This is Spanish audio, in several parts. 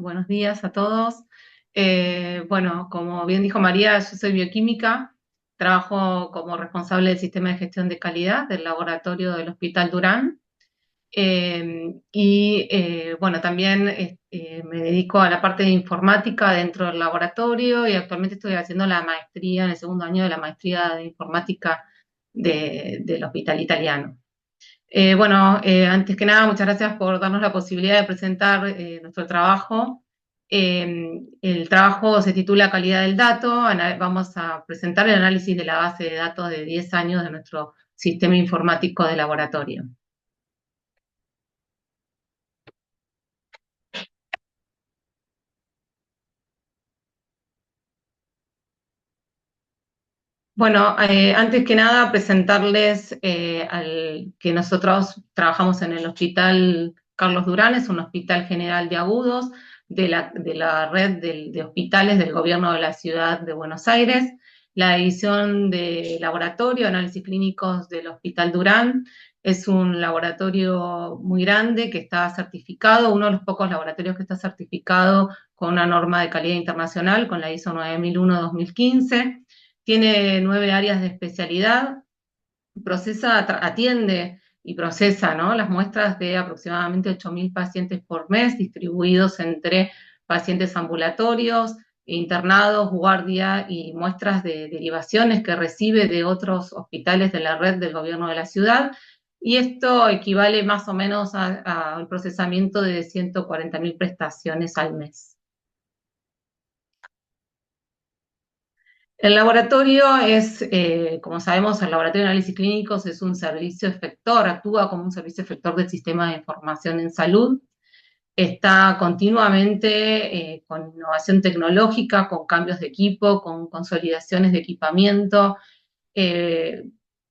buenos días a todos. Bueno, como bien dijo María, yo soy bioquímica, trabajo como responsable del sistema de gestión de calidad del laboratorio del Hospital Durán. Bueno, también me dedico a la parte de informática dentro del laboratorio y actualmente estoy haciendo la maestría, en el segundo año de la maestría de informática del Hospital Italiano. Antes que nada, muchas gracias por darnos la posibilidad de presentar nuestro trabajo. El trabajo se titula Calidad del dato. Vamos a presentar el análisis de la base de datos de 10 años de nuestro sistema informático de laboratorio. Antes que nada, presentarles que nosotros trabajamos en el Hospital Carlos Durán, es un hospital general de agudos de la red de hospitales del gobierno de la ciudad de Buenos Aires. La división de laboratorio, análisis clínicos del Hospital Durán, es un laboratorio muy grande que está certificado, uno de los pocos laboratorios que está certificado con una norma de calidad internacional, con la ISO 9001-2015. Tiene 9 áreas de especialidad, atiende y procesa, ¿no?, las muestras de aproximadamente 8.000 pacientes por mes, distribuidos entre pacientes ambulatorios, internados, guardia y muestras de derivaciones que recibe de otros hospitales de la red del gobierno de la ciudad. Y esto equivale más o menos al procesamiento de 140.000 prestaciones al mes. El laboratorio es, como sabemos, el laboratorio de análisis clínicos es un servicio efector, actúa como un servicio efector del sistema de información en salud. Está continuamente con innovación tecnológica, con cambios de equipo, con consolidaciones de equipamiento,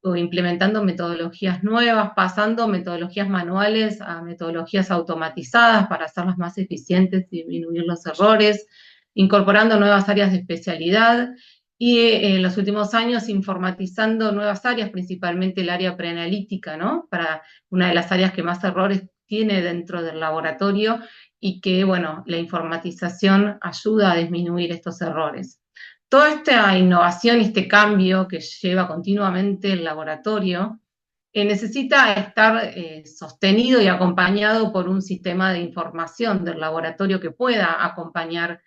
o implementando metodologías nuevas, pasando metodologías manuales a metodologías automatizadas para hacerlas más eficientes y disminuir los errores, incorporando nuevas áreas de especialidad y en los últimos años informatizando nuevas áreas, principalmente el área preanalítica, ¿no?, para una de las áreas que más errores tiene dentro del laboratorio y que, bueno, la informatización ayuda a disminuir estos errores. Toda esta innovación y este cambio que lleva continuamente el laboratorio necesita estar sostenido y acompañado por un sistema de información del laboratorio que pueda acompañar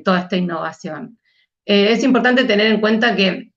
toda esta innovación. Es importante tener en cuenta que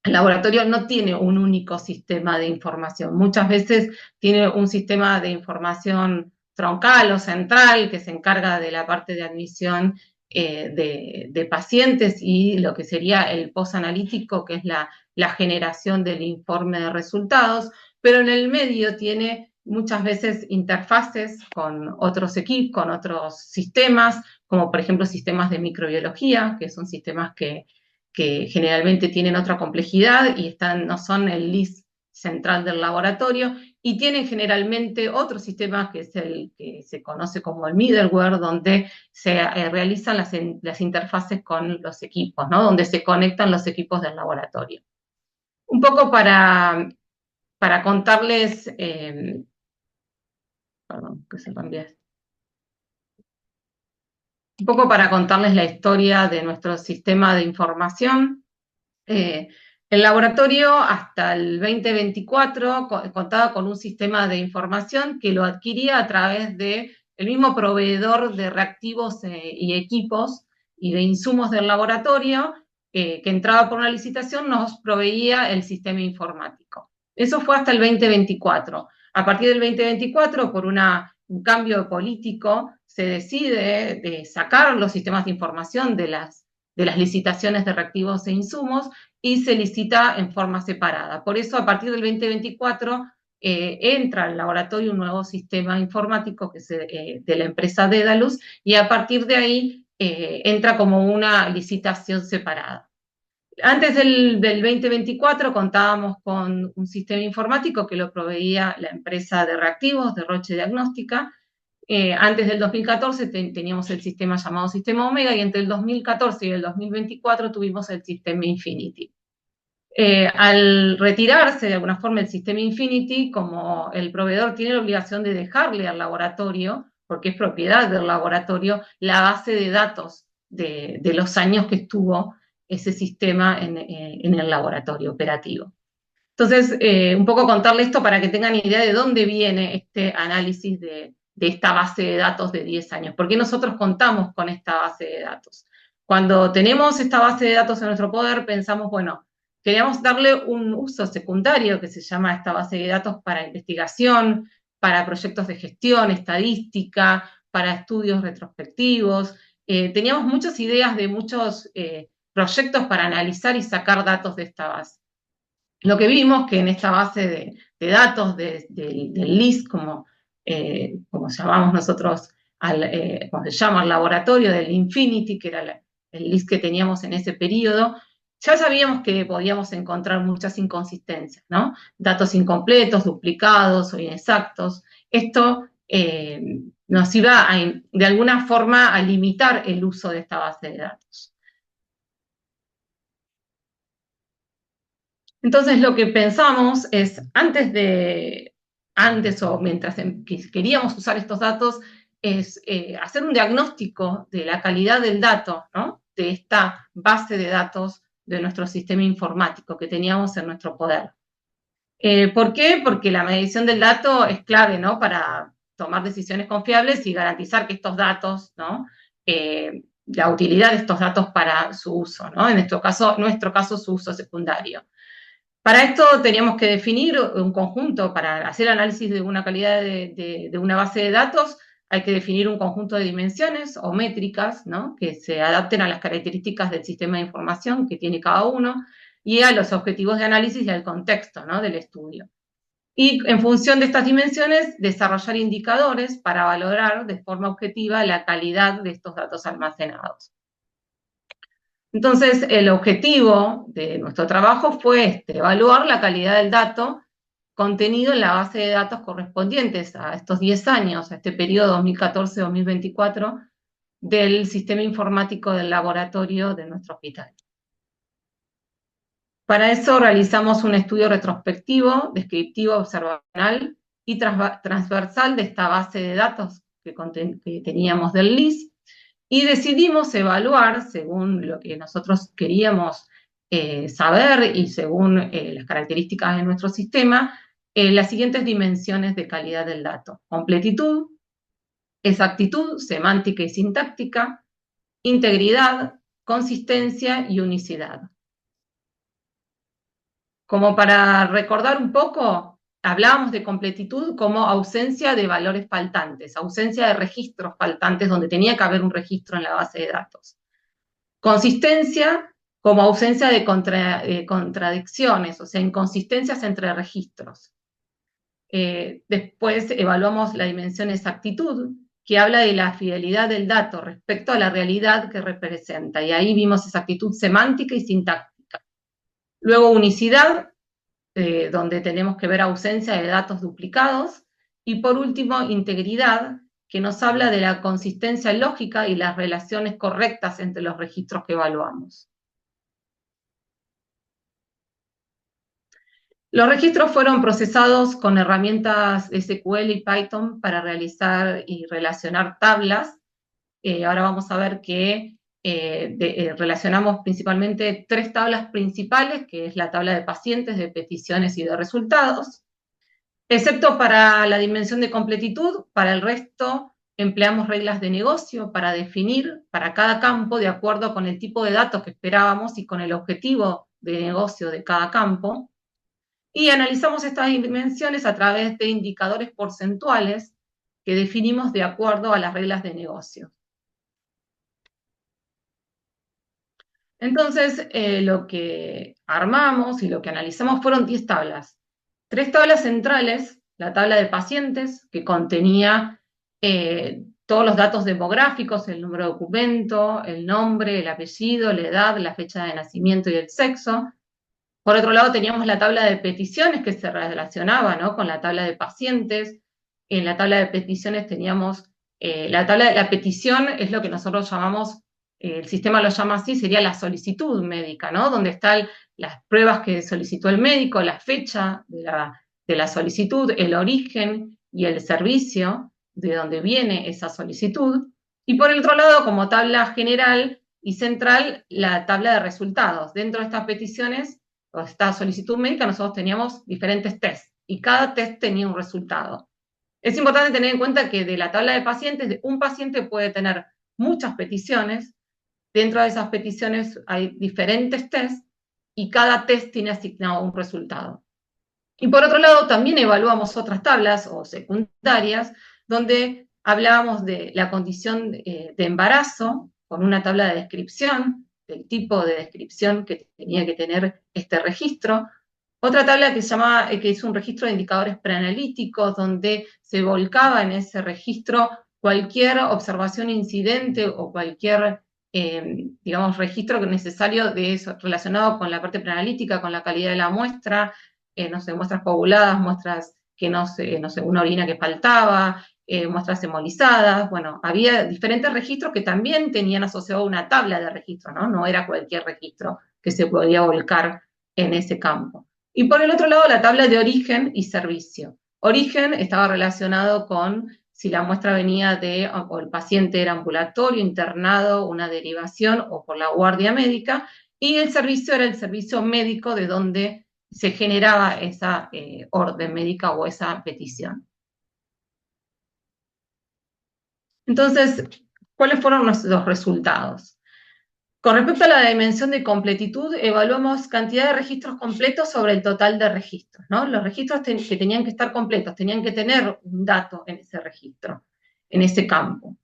el laboratorio no tiene un único sistema de información. Muchas veces tiene un sistema de información troncal o central que se encarga de la parte de admisión de pacientes y lo que sería el post-analítico, que es la generación del informe de resultados, pero en el medio tiene muchas veces interfaces con otros equipos, con otros sistemas, como por ejemplo sistemas de microbiología, que son sistemas que generalmente tienen otra complejidad y no son el LIS central del laboratorio, y tienen generalmente otro sistema que es el que se conoce como el middleware, donde se realizan las interfaces con los equipos, ¿no?, donde se conectan los equipos del laboratorio. Un poco para contarles, perdón, que se cambió esto. Un poco para contarles la historia de nuestro sistema de información. El laboratorio hasta el 2024 contaba con un sistema de información que lo adquiría a través del mismo proveedor de reactivos y equipos y de insumos del laboratorio, que entraba por una licitación, nos proveía el sistema informático. Eso fue hasta el 2024. A partir del 2024, por un cambio político, se decide de sacar los sistemas de información de las licitaciones de reactivos e insumos y se licita en forma separada. Por eso, a partir del 2024, entra al laboratorio un nuevo sistema informático que es de la empresa Dedalus, y a partir de ahí entra como una licitación separada. Antes del 2024 contábamos con un sistema informático que lo proveía la empresa de reactivos de Roche Diagnóstica. Antes del 2014 teníamos el sistema llamado Sistema Omega, y entre el 2014 y el 2024 tuvimos el sistema Infinity. Al retirarse de alguna forma el sistema Infinity, como el proveedor tiene la obligación de dejarle al laboratorio porque es propiedad del laboratorio, la base de datos de los años que estuvo ese sistema en el laboratorio operativo. Entonces, un poco contarle esto para que tengan idea de dónde viene este análisis de esta base de datos de 10 años. ¿Por qué nosotros contamos con esta base de datos? Cuando tenemos esta base de datos en nuestro poder, pensamos, bueno, queríamos darle un uso secundario que se llama esta base de datos para investigación, para proyectos de gestión, estadística, para estudios retrospectivos. Teníamos muchas ideas de muchos proyectos para analizar y sacar datos de esta base. Lo que vimos que en esta base de datos del LIS, como llamamos nosotros, como se llama el laboratorio del Infinity, que era el LIS que teníamos en ese periodo, ya sabíamos que podíamos encontrar muchas inconsistencias, ¿no? Datos incompletos, duplicados o inexactos. Esto nos iba de alguna forma a limitar el uso de esta base de datos. Entonces lo que pensamos es, antes o mientras queríamos usar estos datos, es hacer un diagnóstico de la calidad del dato, ¿no? De esta base de datos de nuestro sistema informático que teníamos en nuestro poder. ¿Por qué? Porque la medición del dato es clave, ¿no? Para tomar decisiones confiables y garantizar que estos datos, ¿no? La utilidad de estos datos para su uso, ¿no? En nuestro caso, su uso secundario. Para esto teníamos que definir un conjunto, para hacer análisis de una calidad de una base de datos, hay que definir un conjunto de dimensiones o métricas, ¿no? Que se adapten a las características del sistema de información que tiene cada uno y a los objetivos de análisis y al contexto, ¿no? Del estudio. Y en función de estas dimensiones, desarrollar indicadores para valorar de forma objetiva la calidad de estos datos almacenados. Entonces, el objetivo de nuestro trabajo fue evaluar la calidad del dato contenido en la base de datos correspondientes a estos 10 años, a este periodo 2014-2024, del sistema informático del laboratorio de nuestro hospital. Para eso realizamos un estudio retrospectivo, descriptivo, observacional y transversal de esta base de datos que teníamos del LIS, y decidimos evaluar, según lo que nosotros queríamos saber y según las características de nuestro sistema, las siguientes dimensiones de calidad del dato: completitud, exactitud, semántica y sintáctica, integridad, consistencia y unicidad. Como para recordar un poco, hablábamos de completitud como ausencia de valores faltantes, ausencia de registros faltantes donde tenía que haber un registro en la base de datos. Consistencia como ausencia de contradicciones, o sea, inconsistencias entre registros. Después evaluamos la dimensión exactitud, que habla de la fidelidad del dato respecto a la realidad que representa, y ahí vimos exactitud semántica y sintáctica. Luego unicidad, donde tenemos que ver ausencia de datos duplicados, y por último integridad, que nos habla de la consistencia lógica y las relaciones correctas entre los registros que evaluamos. Los registros fueron procesados con herramientas SQL y Python para realizar y relacionar tablas. Ahora vamos a ver que relacionamos principalmente 3 tablas principales, que es la tabla de pacientes, de peticiones y de resultados. Excepto para la dimensión de completitud, para el resto empleamos reglas de negocio para definir para cada campo de acuerdo con el tipo de datos que esperábamos y con el objetivo de negocio de cada campo. Y analizamos estas dimensiones a través de indicadores porcentuales que definimos de acuerdo a las reglas de negocio. Entonces, lo que armamos y lo que analizamos fueron 10 tablas. 3 tablas centrales: la tabla de pacientes, que contenía todos los datos demográficos, el número de documento, el nombre, el apellido, la edad, la fecha de nacimiento y el sexo. Por otro lado, teníamos la tabla de peticiones, que se relacionaba, ¿no?, con la tabla de pacientes. En la tabla de peticiones teníamos, la petición es lo que nosotros llamamos, el sistema lo llama así, sería la solicitud médica, ¿no?, donde están las pruebas que solicitó el médico, la fecha de la solicitud, el origen y el servicio de donde viene esa solicitud, y por el otro lado, como tabla general y central, la tabla de resultados. Dentro de estas peticiones, o esta solicitud médica, nosotros teníamos diferentes tests, y cada test tenía un resultado. Es importante tener en cuenta que de la tabla de pacientes, un paciente puede tener muchas peticiones. Dentro de esas peticiones hay diferentes tests y cada test tiene asignado un resultado. Y por otro lado, también evaluamos otras tablas o secundarias donde hablábamos de la condición de embarazo con una tabla de descripción, del tipo de descripción que tenía que tener este registro. Otra tabla que se llama, que es un registro de indicadores preanalíticos, donde se volcaba en ese registro cualquier observación incidente o cualquier, digamos, registro necesario de eso, relacionado con la parte preanalítica, con la calidad de la muestra, no sé, muestras coaguladas, muestras que no sé, una orina que faltaba, muestras hemolizadas. Bueno, había diferentes registros que también tenían asociado una tabla de registro, ¿no? No era cualquier registro que se podía volcar en ese campo. Y por el otro lado, la tabla de origen y servicio. Origen estaba relacionado con si la muestra venía de, o el paciente era ambulatorio, internado, una derivación o por la guardia médica, y el servicio era el servicio médico de donde se generaba esa orden médica o esa petición. Entonces, ¿cuáles fueron los resultados? Con respecto a la dimensión de completitud, evaluamos cantidad de registros completos sobre el total de registros, ¿no? Los registros que tenían que estar completos, tenían que tener un dato en ese registro, en ese campo.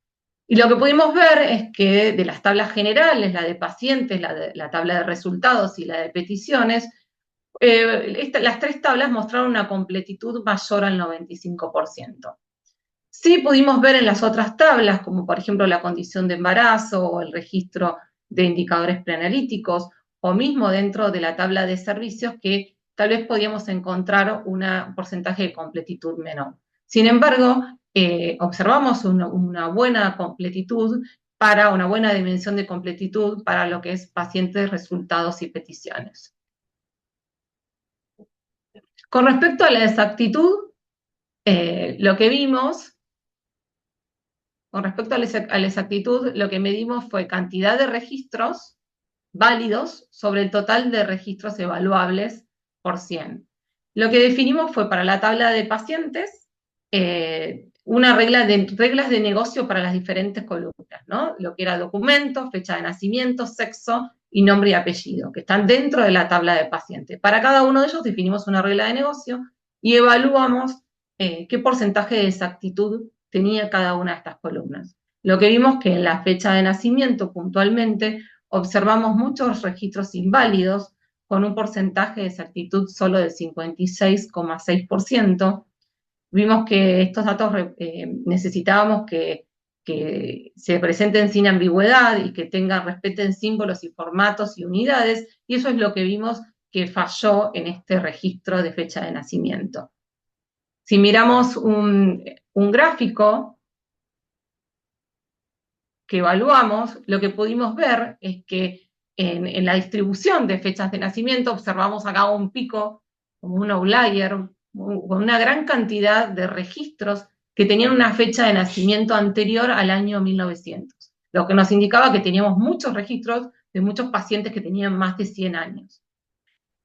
Y lo que pudimos ver es que de las tablas generales, la de pacientes, la tabla de resultados y la de peticiones, las tres tablas mostraron una completitud mayor al 95%. Sí pudimos ver en las otras tablas, como por ejemplo la condición de embarazo o el registro de indicadores preanalíticos, o mismo dentro de la tabla de servicios, que tal vez podíamos encontrar un porcentaje de completitud menor. Sin embargo, observamos una buena completitud para una buena dimensión de completitud para lo que es pacientes, resultados y peticiones. Con respecto a la exactitud, lo que vimos, con respecto a la exactitud, lo que medimos fue cantidad de registros válidos sobre el total de registros evaluables por 100. Lo que definimos fue para la tabla de pacientes una reglas de negocio para las diferentes columnas, ¿no? Lo que era documento, fecha de nacimiento, sexo y nombre y apellido, que están dentro de la tabla de pacientes. Para cada uno de ellos definimos una regla de negocio y evaluamos qué porcentaje de exactitud tenía cada una de estas columnas. Lo que vimos que en la fecha de nacimiento puntualmente observamos muchos registros inválidos con un porcentaje de exactitud solo del 56,6%. Vimos que estos datos necesitábamos que se presenten sin ambigüedad y que respeten símbolos y formatos y unidades, y eso es lo que vimos que falló en este registro de fecha de nacimiento. Si miramos un gráfico que evaluamos, lo que pudimos ver es que en la distribución de fechas de nacimiento observamos acá un pico, como un outlier, con una gran cantidad de registros que tenían una fecha de nacimiento anterior al año 1900, lo que nos indicaba que teníamos muchos registros de muchos pacientes que tenían más de 100 años.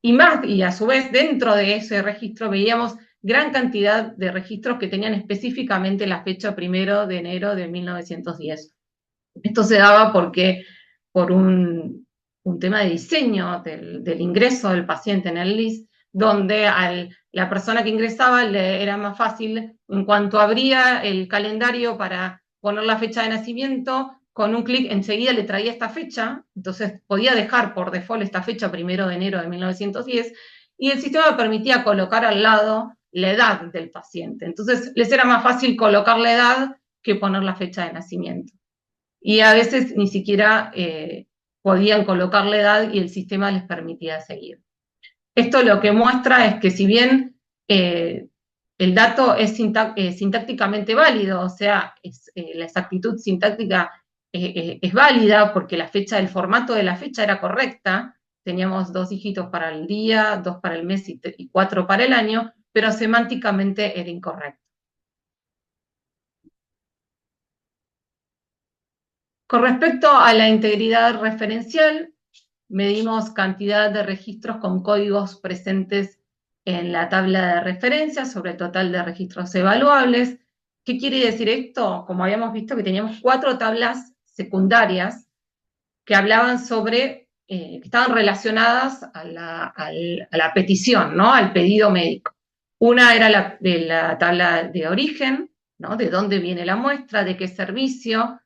Y a su vez, dentro de ese registro veíamos gran cantidad de registros que tenían específicamente la fecha 1 de enero de 1910. Esto se daba porque por un tema de diseño del ingreso del paciente en el LIS, donde la persona que ingresaba le era más fácil, en cuanto abría el calendario para poner la fecha de nacimiento, con un clic enseguida le traía esta fecha, entonces podía dejar por default esta fecha 1 de enero de 1910, y el sistema permitía colocar al lado la edad del paciente. Entonces les era más fácil colocar la edad que poner la fecha de nacimiento. Y a veces ni siquiera podían colocar la edad y el sistema les permitía seguir. Esto lo que muestra es que si bien el dato es sintácticamente válido, o sea, la exactitud sintáctica es válida porque la fecha, el formato de la fecha era correcta, teníamos 2 dígitos para el día, 2 para el mes y 4 para el año, pero semánticamente era incorrecto. Con respecto a la integridad referencial, medimos cantidad de registros con códigos presentes en la tabla de referencia sobre el total de registros evaluables. ¿Qué quiere decir esto? Como habíamos visto que teníamos 4 tablas secundarias que hablaban sobre, que estaban relacionadas a la petición, ¿no? Al pedido médico. Una era de la tabla de origen, ¿no? De dónde viene la muestra, de qué servicio,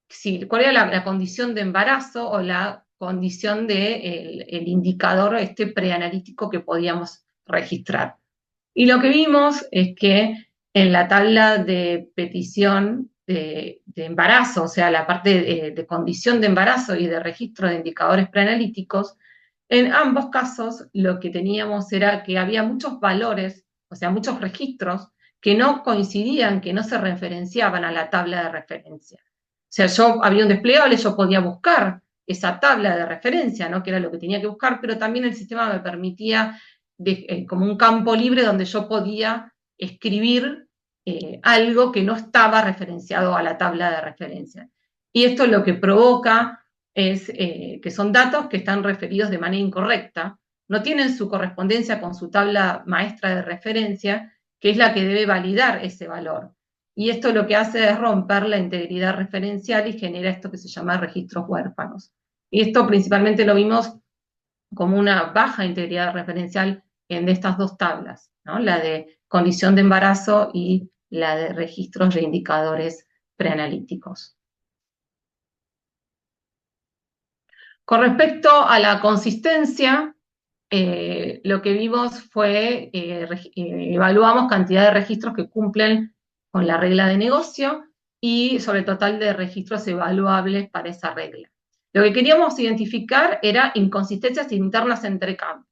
si, cuál era la condición de embarazo o la condición de el indicador este preanalítico que podíamos registrar. Y lo que vimos es que en la tabla de petición de embarazo, o sea, la parte de condición de embarazo y de registro de indicadores preanalíticos, en ambos casos lo que teníamos era que había muchos valores, o sea, muchos registros que no coincidían, que no se referenciaban a la tabla de referencia. O sea, yo había un desplegable, yo podía buscar esa tabla de referencia, ¿no? Que era lo que tenía que buscar, pero también el sistema me permitía como un campo libre donde yo podía escribir algo que no estaba referenciado a la tabla de referencia. Y esto lo que provoca es que son datos que están referidos de manera incorrecta, no tienen su correspondencia con su tabla maestra de referencia, que es la que debe validar ese valor. Y esto lo que hace es romper la integridad referencial y genera esto que se llama registros huérfanos. Y esto principalmente lo vimos como una baja integridad referencial en estas 2 tablas, ¿no? La de condición de embarazo y la de registros de indicadores preanalíticos. Con respecto a la consistencia, lo que vimos fue, evaluamos cantidad de registros que cumplen con la regla de negocio y sobre el total de registros evaluables para esa regla. Lo que queríamos identificar era inconsistencias internas entre campos.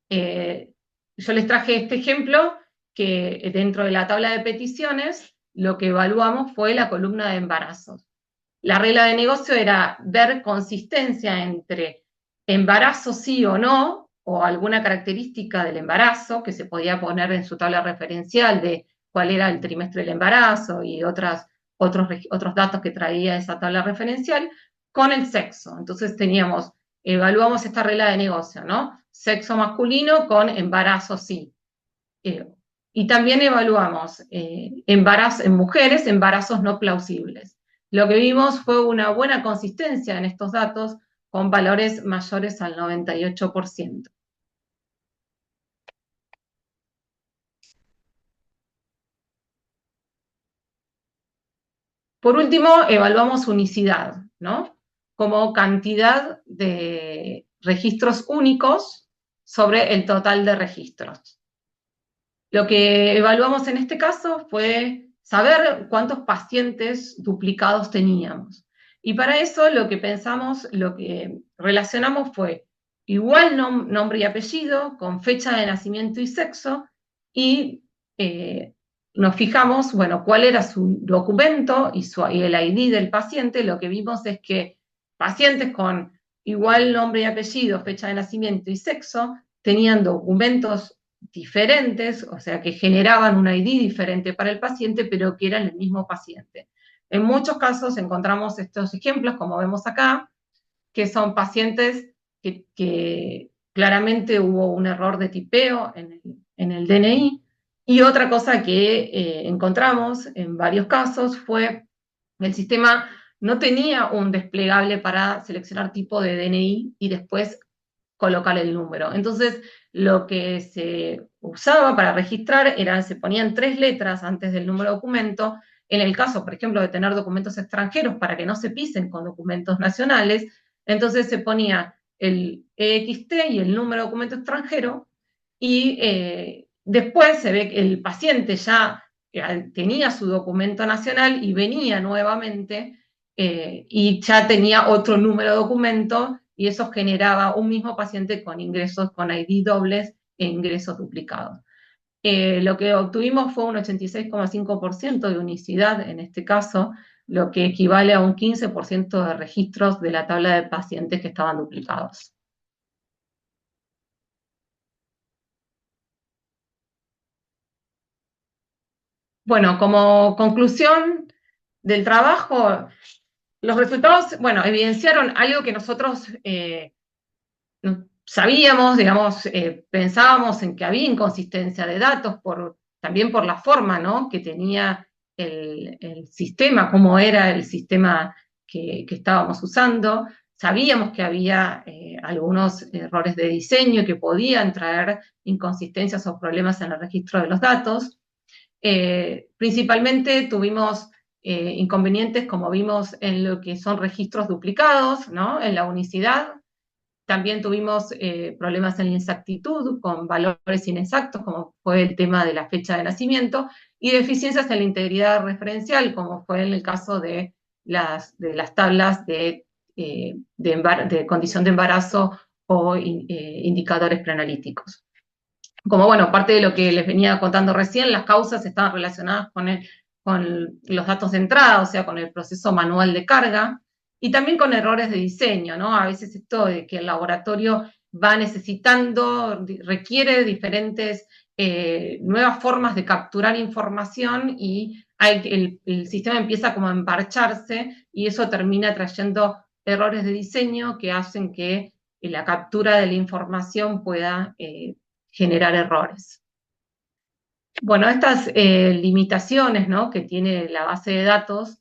Yo les traje este ejemplo que dentro de la tabla de peticiones lo que evaluamos fue la columna de embarazos. La regla de negocio era ver consistencia entre embarazo sí o no, o alguna característica del embarazo que se podía poner en su tabla referencial de cuál era el trimestre del embarazo y otros datos que traía esa tabla referencial, con el sexo. Entonces evaluamos esta regla de negocio, ¿no? Sexo masculino con embarazo sí. Eh, y también evaluamos en mujeres, embarazos no plausibles. Lo que vimos fue una buena consistencia en estos datos con valores mayores al 98%. Por último, evaluamos unicidad, ¿no? Como cantidad de registros únicos sobre el total de registros. Lo que evaluamos en este caso fue saber cuántos pacientes duplicados teníamos. Y para eso lo que pensamos, lo que relacionamos fue igual nombre y apellido con fecha de nacimiento y sexo y nos fijamos, bueno, cuál era su documento y el ID del paciente. Lo que vimos es que pacientes con igual nombre y apellido, fecha de nacimiento y sexo tenían documentos diferentes, o sea, que generaban un ID diferente para el paciente, pero que eran el mismo paciente. En muchos casos encontramos estos ejemplos, como vemos acá, que son pacientes que claramente hubo un error de tipeo en el DNI. Y otra cosa que encontramos en varios casos fue que el sistema no tenía un desplegable para seleccionar tipo de DNI y después colocar el número. Entonces, lo que se usaba para registrar se ponían 3 letras antes del número de documento. En el caso, por ejemplo, de tener documentos extranjeros para que no se pisen con documentos nacionales, entonces se ponía el EXT y el número de documento extranjero y después se ve que el paciente ya tenía su documento nacional y venía nuevamente y ya tenía otro número de documento y eso generaba un mismo paciente con ingresos con ID dobles e ingresos duplicados. Lo que obtuvimos fue un 86,5% de unicidad en este caso, lo que equivale a un 15% de registros de la tabla de pacientes que estaban duplicados. Bueno, como conclusión del trabajo, Los resultados, bueno, evidenciaron algo que nosotros sabíamos, digamos, pensábamos en que había inconsistencia de datos también por la forma, ¿no?, que tenía el sistema, cómo era el sistema que estábamos usando. Sabíamos que había algunos errores de diseño que podían traer inconsistencias o problemas en el registro de los datos. Principalmente tuvimos inconvenientes, como vimos, en lo que son registros duplicados, ¿no?, en la unicidad. También tuvimos problemas en la inexactitud, con valores inexactos, como fue el tema de la fecha de nacimiento, y deficiencias en la integridad referencial, como fue en el caso de las tablas de condición de embarazo o indicadores preanalíticos. Como bueno, parte de lo que les venía contando recién, las causas estaban relacionadas con los datos de entrada, o sea, con el proceso manual de carga, y también con errores de diseño, ¿no? A veces esto de que el laboratorio va necesitando, requiere diferentes nuevas formas de capturar información y el sistema empieza como a emparcharse y eso termina trayendo errores de diseño que hacen que la captura de la información pueda generar errores. Bueno, estas limitaciones, ¿no?, que tiene la base de datos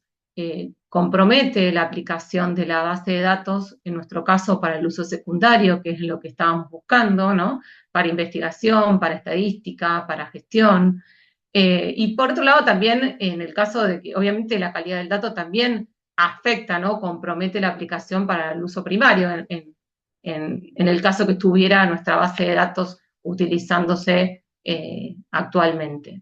compromete la aplicación de la base de datos, en nuestro caso para el uso secundario, que es lo que estábamos buscando, ¿no?, para investigación, para estadística, para gestión. Y por otro lado también en el caso de que obviamente la calidad del dato también afecta, ¿no?, compromete la aplicación para el uso primario, en el caso que estuviera nuestra base de datos utilizándose actualmente.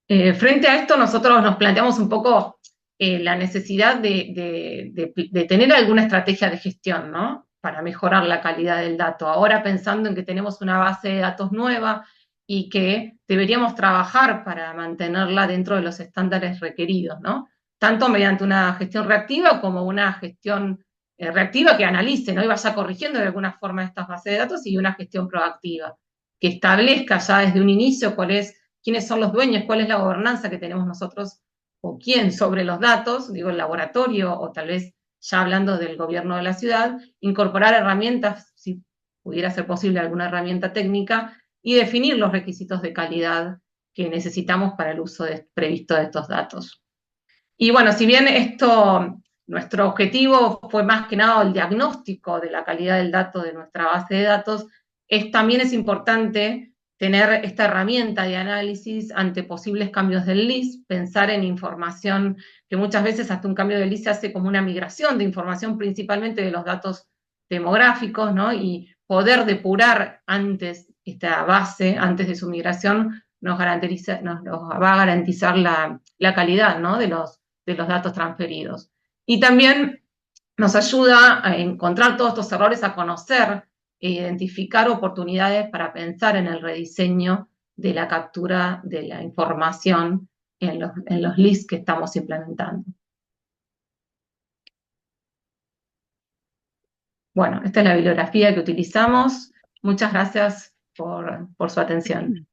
Frente a esto, nosotros nos planteamos un poco la necesidad de tener alguna estrategia de gestión, ¿no?, para mejorar la calidad del dato. Ahora pensando en que tenemos una base de datos nueva y que deberíamos trabajar para mantenerla dentro de los estándares requeridos, ¿no?, tanto mediante una gestión reactiva como una gestión reactiva que analice, ¿no?, y vaya corrigiendo de alguna forma estas bases de datos, y una gestión proactiva que establezca ya desde un inicio quiénes son los dueños, cuál es la gobernanza que tenemos nosotros o quién sobre los datos, digo el laboratorio o tal vez ya hablando del gobierno de la ciudad, incorporar herramientas, si pudiera ser posible alguna herramienta técnica, y definir los requisitos de calidad que necesitamos para el uso previsto de estos datos. Y bueno, si bien nuestro objetivo fue más que nada el diagnóstico de la calidad del dato de nuestra base de datos, también es importante tener esta herramienta de análisis ante posibles cambios del LIS, pensar en información que muchas veces hasta un cambio del LIS se hace como una migración de información principalmente de los datos demográficos, ¿no?, y poder depurar antes esta base, antes de su migración, nos va a garantizar la calidad, ¿no?, de los datos transferidos. Y también nos ayuda a encontrar todos estos errores, a conocer e identificar oportunidades para pensar en el rediseño de la captura de la información en los LIS que estamos implementando. Bueno, esta es la bibliografía que utilizamos. Muchas gracias por su atención.